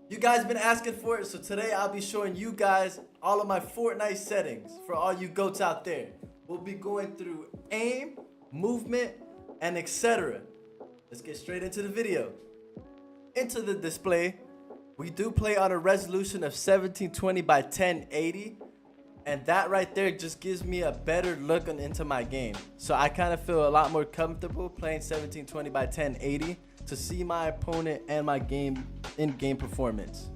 You guys been asking for it, so today I'll be showing you guys all of my Fortnite settings for all you goats out there. We'll be going through aim, movement, and etc. Let's get straight into the video. Into the display, we do play on a resolution of 1720 by 1080, and that right there just gives me a better look into my game. So I kind of feel a lot more comfortable playing 1720 by 1080 to see my opponent and my in-game performance.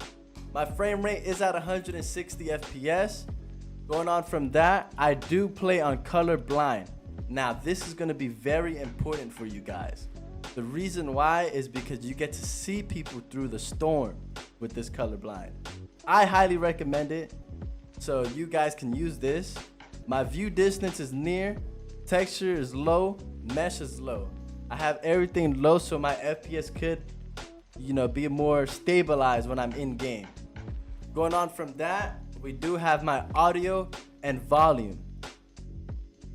My frame rate is at 160 FPS. Going on from that, I do play on color blind. Now this is going to be very important for you guys. The reason why is because you get to see people through the storm with this color blind. I highly recommend it, so you guys can use this. My view distance is near, texture is low, mesh is low. I have everything low so my FPS could, be more stabilized when I'm in game. Going on from that, we do have my audio and volume.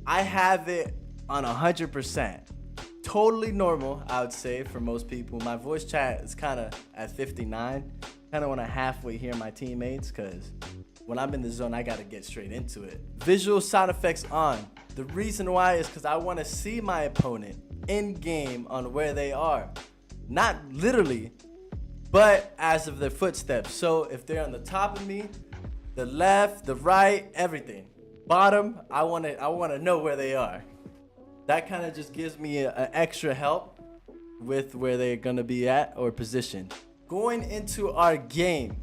I have it on 100%. Totally normal, I would say, for most people. My voice chat is kind of at 59. Kind of want to halfway hear my teammates because when I'm in the zone, I got to get straight into it. Visual sound effects on. The reason why is because I want to see my opponent in game on where they are. Not literally, but as of their footsteps. So if they're on the top of me, the left, the right, everything. Bottom, I want to know where they are. That kind of just gives me an extra help with where they're going to be at or positioned. Going into our game,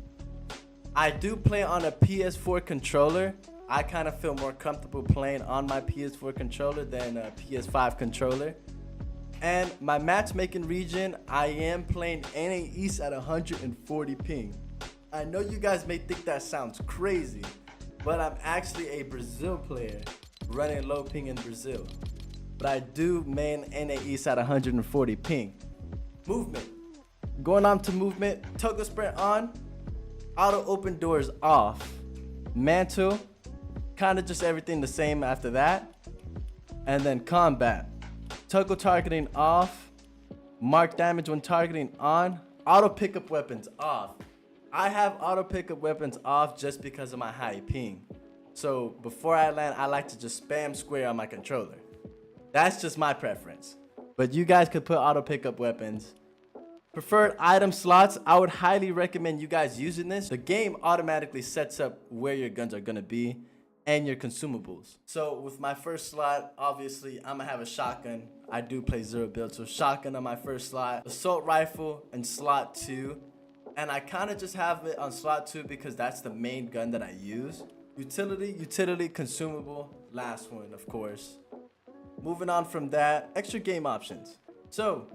I do play on a PS4 controller. I kind of feel more comfortable playing on my PS4 controller than a PS5 controller. And my matchmaking region, I am playing NA East at 140 ping. I know you guys may think that sounds crazy, but I'm actually a Brazil player running low ping in Brazil. But I do main NA East at 140 ping. Movement. Going on to movement, toggle sprint on, auto open doors off. Mantle, kind of just everything the same after that. And then combat. Toggle targeting off, mark damage when targeting on, auto pickup weapons off. I have auto pickup weapons off just because of my high ping. So before I land, I like to just spam square on my controller. That's just my preference. But you guys could put auto pickup weapons. Preferred item slots, I would highly recommend you guys using this. The game automatically sets up where your guns are gonna be and your consumables. So with my first slot, obviously I'm gonna have a shotgun. I do play zero build, so shotgun on my first slot, assault rifle in slot 2, and I kind of just have it on slot 2 because that's the main gun that I use. Utility, consumable, last one, of course. Moving on from that, extra game options. So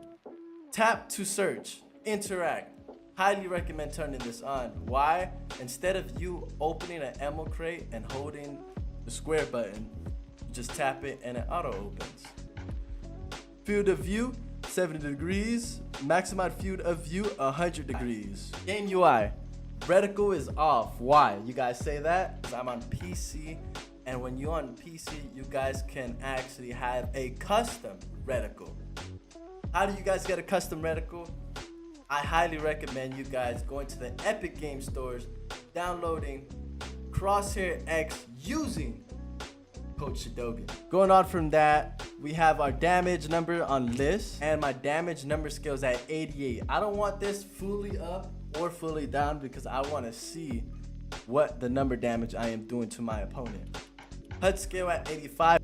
tap to search, interact. Highly recommend turning this on. Why? Instead of you opening an ammo crate and holding the square button, you just tap it and it auto opens. Field of view, 70 degrees. Maximize field of view, 100 degrees. Game UI, reticle is off. Why? You guys say that? Because I'm on PC, and when you're on PC, you guys can actually have a custom reticle. How do you guys get a custom reticle? I highly recommend you guys going to the Epic Game stores, downloading Crosshair X using code Shadogan. Going on from that, we have our damage number on list, and my damage number scale is at 88. I don't want this fully up or fully down because I want to see what the number damage I am doing to my opponent. HUD scale at 85.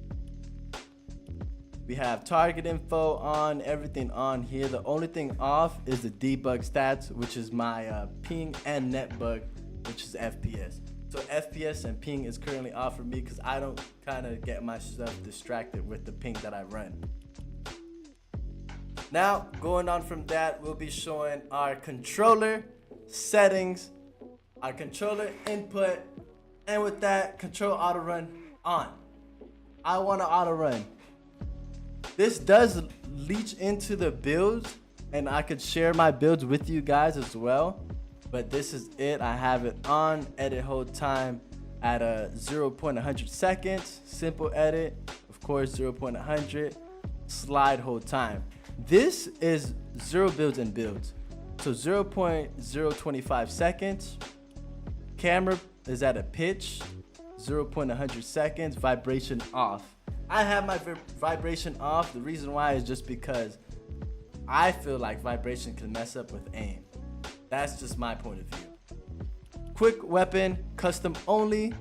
We have target info on, everything on here. The only thing off is the debug stats, which is my ping and netbug, which is FPS. So FPS and ping is currently off for me because I don't kind of get myself distracted with the ping that I run. Now, going on from that, we'll be showing our controller settings, our controller input, and with that, control auto run on. I want to auto run. This does leach into the builds, and I could share my builds with you guys as well. But this is it. I have it on. Edit hold time at a 0.100 seconds. Simple edit, of course, 0.100. Slide hold time. This is zero builds and builds. So 0.025 seconds. Camera is at a pitch, 0.100 seconds. Vibration off. I have my vibration off. The reason why is just because I feel like vibration can mess up with aim. That's just my point of view. Quick weapon, custom only.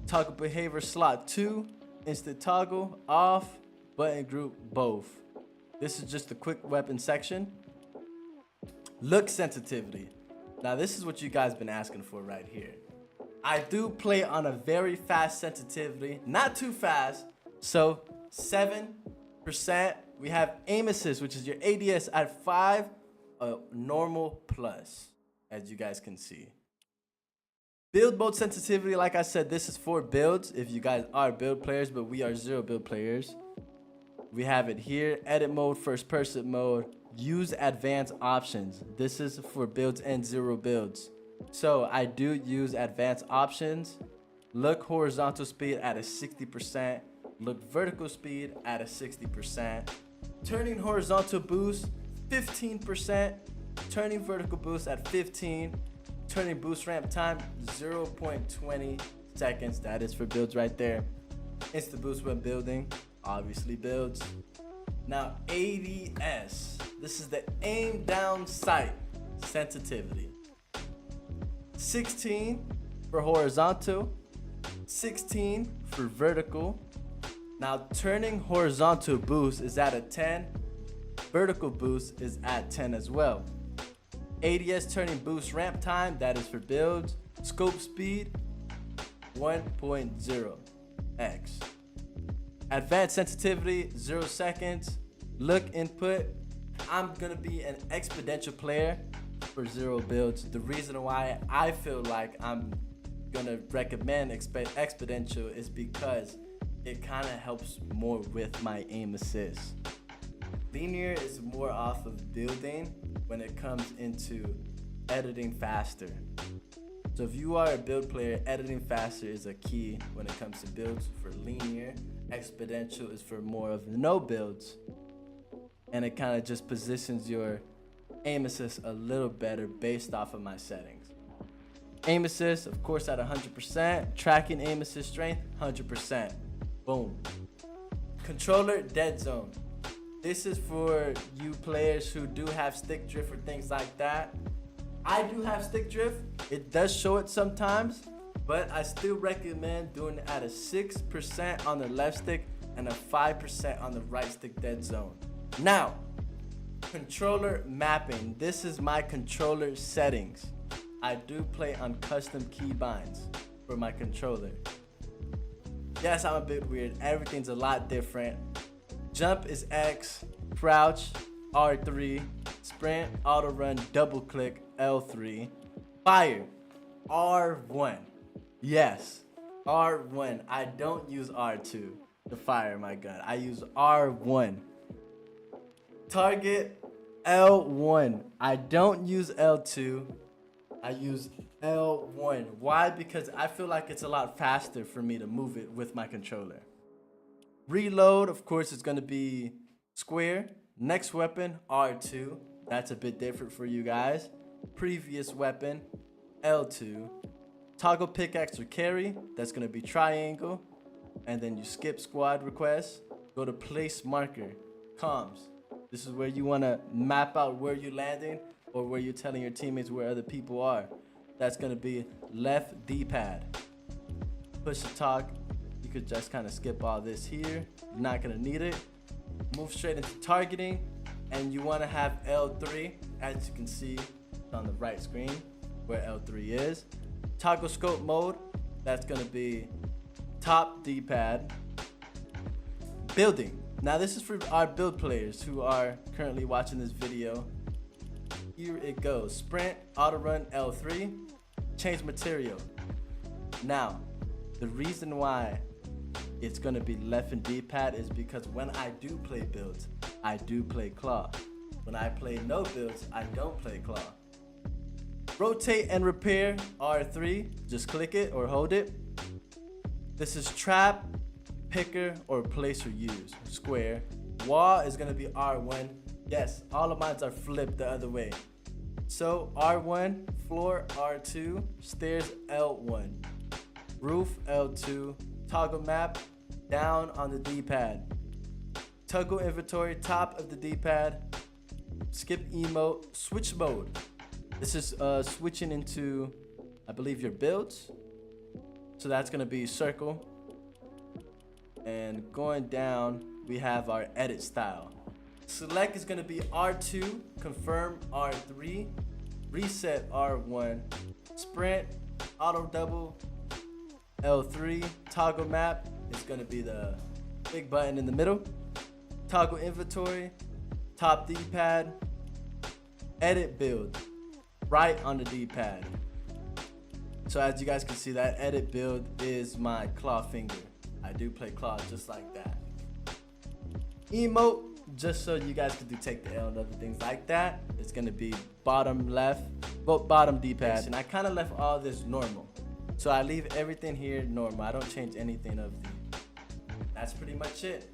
Toggle behavior slot 2. Instant toggle, off. Button group, both. This is just the quick weapon section. Look sensitivity. Now this is what you guys been asking for right here. I do play on a very fast sensitivity, not too fast. So 7%. We have aim assist, which is your ADS at 5, a normal plus, as you guys can see. Build mode sensitivity, like I said, this is for builds. If you guys are build players, but we are zero build players. We have it here, edit mode, first person mode, use advanced options. This is for builds and zero builds. So I do use advanced options. Look horizontal speed at a 60%. Look vertical speed at a 60%. Turning horizontal boost, 15%. Turning vertical boost at 15. Turning boost ramp time, 0.20 seconds. That is for builds right there. Instant boost when building, obviously builds. Now ADS, this is the aim down sight sensitivity. 16 for horizontal, 16 for vertical. Now turning horizontal boost is at a 10, vertical boost is at 10 as well. ADS turning boost ramp time, that is for builds. Scope speed, 1.0x. Advanced sensitivity, 0 seconds. Look input, I'm gonna be an exponential player for zero builds. The reason why I feel like I'm gonna recommend exponential is because it kind of helps more with my aim assist. Linear is more off of building when it comes into editing faster. So if you are a build player, editing faster is a key when it comes to builds for linear. Exponential is for more of no builds. And it kind of just positions your aim assist a little better based off of my settings. Aim assist, of course, at 100%. Tracking aim assist strength, 100%. Boom. Controller dead zone. This is for you players who do have stick drift or things like that. I do have stick drift. It does show it sometimes, but I still recommend doing it at a 6% on the left stick and a 5% on the right stick dead zone. Now, controller mapping. This is my controller settings. I do play on custom keybinds for my controller. Yes, I'm a bit weird. Everything's a lot different. Jump is X, crouch, R3, sprint, auto run, double click, L3. Fire, R1. Yes, R1. I don't use R2 to fire my gun. I use R1. Target, L1. I don't use L2. I use L1. Why? Because I feel like it's a lot faster for me to move it with my controller. Reload, of course, is going to be square. Next weapon, R2. That's a bit different for you guys. Previous weapon, L2. Toggle pickaxe or carry, that's going to be triangle. And then you skip squad request. Go to place marker, comms. This is where you want to map out where you're landing or where you're telling your teammates where other people are. That's going to be left D-pad. Push to talk. You could just kind of skip all this here. You're not going to need it. Move straight into targeting. And you want to have L3. As you can see on the right screen where L3 is. Toggle scope mode. That's going to be top D-pad. Building. Now this is for our build players who are currently watching this video. Here it goes. Sprint, auto run, L3. Change material. Now, the reason why it's going to be left and D-pad is because when I do play builds, I do play claw. When I play no builds, I don't play claw. Rotate and repair, R3. Just click it or hold it. This is trap, picker, or place or use. Square. Wall is going to be R1. Yes, all of mine are flipped the other way. So R1, floor R2, stairs L1, roof L2, toggle map down on the D-pad, toggle inventory top of the D-pad, skip emote, switch mode. This is switching into, I believe, your builds. So that's gonna be circle. And going down, we have our edit style. Select is gonna be R2, confirm R3, reset R1, sprint, auto double L3, toggle map is gonna be the big button in the middle, toggle inventory, top D-pad, edit build, right on the D-pad. So as you guys can see, that edit build is my claw finger. I do play claw just like that. Emote, just so you guys can do take the L and other things like that, it's gonna be bottom left, bottom D-pad. And I kind of left all this normal. So I leave everything here normal. I don't change anything of the. That's pretty much it.